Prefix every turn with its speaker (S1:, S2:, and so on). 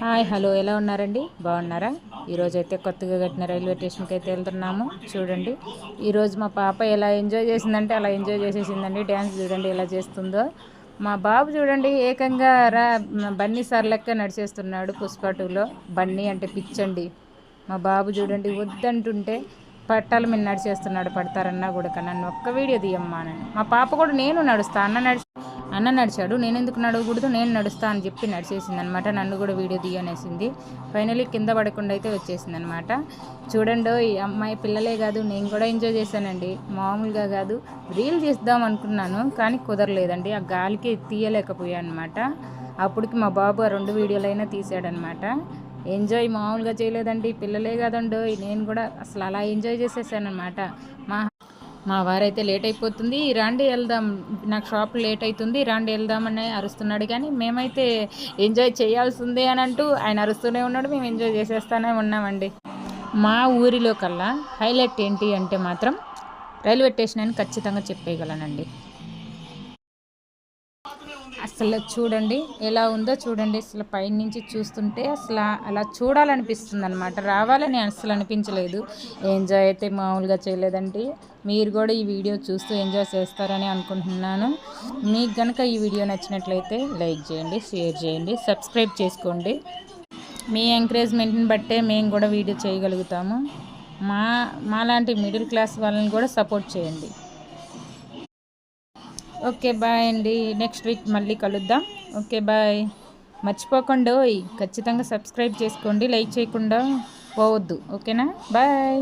S1: Hi hello ఎలా ఉన్నారండి, బాగున్నారా? ఈరోజైతే కొత్తగా కట్టిన రైల్వే స్టేషన్కి అయితే వెళ్తున్నాము. చూడండి ఈరోజు మా పాప ఎలా ఎంజాయ్ చేసిందంటే అలా ఎంజాయ్ చేసేసిందండి. డ్యాన్స్ చూడండి ఎలా చేస్తుందో. మా బాబు చూడండి ఏకంగా బన్నీ సార్ లెక్క నడిచేస్తున్నాడు. పుష్ప 2లో బన్నీ అంటే పిచ్చండి. మా బాబు చూడండి వద్దంటుంటే పట్టాల మీద నడిచేస్తున్నాడు. పడతారన్నా కూడా నన్ను ఒక్క వీడియో తీయమ్మా నన్ను. మా పాప కూడా నేను నడుస్తా అన్న నడిచాడు, నేను ఎందుకు నడవకూడదు, నేను నడుస్తా అని చెప్పి నడిచేసింది అనమాట. నన్ను కూడా వీడియో తీయనేసింది. ఫైనలీ కింద పడకుండా అయితే వచ్చేసింది అనమాట. చూడండి ఈ అమ్మాయి పిల్లలే కాదు, నేను కూడా ఎంజాయ్ చేశానండి. మామూలుగా కాదు, రీల్ చేద్దాం అనుకున్నాను కానీ కుదరలేదండి. ఆ గాలికి తీయలేకపోయాను అనమాట. అప్పటికి మా బాబు ఆ 2 వీడియోలైనా తీసాడనమాట. ఎంజాయ్ మామూలుగా చేయలేదండి. పిల్లలే కాదండి, నేను కూడా అసలు అలా ఎంజాయ్ చేసేసాను అనమాట. మా వారైతే లేట్ అయిపోతుంది, రాండి వెళ్దాం, నాకు షాప్ లేట్ అవుతుంది, రాండి వెళ్దామని అరుస్తున్నాడు. కానీ మేమైతే ఎంజాయ్ చేయాల్సిందే అని అంటూ ఆయన అరుస్తూనే ఉన్నాడు, మేము ఎంజాయ్ చేసేస్తూనే ఉన్నామండి. మా ఊరిలో కల్లా హైలైట్ ఏంటి అంటే మాత్రం రైల్వే స్టేషన్ అని ఖచ్చితంగా చెప్పేయగలనండి. అసలు చూడండి ఎలా ఉందో చూడండి. అసలు పైనుంచి చూస్తుంటే అసలు అలా చూడాలనిపిస్తుంది అనమాట. రావాలని అసలు అనిపించలేదు. ఎంజాయ్ అయితే మామూలుగా చేయలేదండి. మీరు కూడా ఈ వీడియో చూస్తూ ఎంజాయ్ చేస్తారని అనుకుంటున్నాను. మీకు కనుక ఈ వీడియో నచ్చినట్లయితే లైక్ చేయండి, షేర్ చేయండి, సబ్స్క్రైబ్ చేసుకోండి. మీ ఎంకరేజ్మెంట్ని బట్టే మేము కూడా వీడియో చేయగలుగుతాము. మాలాంటి మిడిల్ క్లాస్ వాళ్ళని కూడా సపోర్ట్ చేయండి. ఓకే బాయ్ అండి. నెక్స్ట్ వీక్ మళ్ళీ కలుద్దాం. Okay bye. మర్చిపోకుండా ఖచ్చితంగా సబ్స్క్రైబ్ చేసుకోండి, లైక్ చేయకుండా పోవద్దు. ఓకేనా? బాయ్.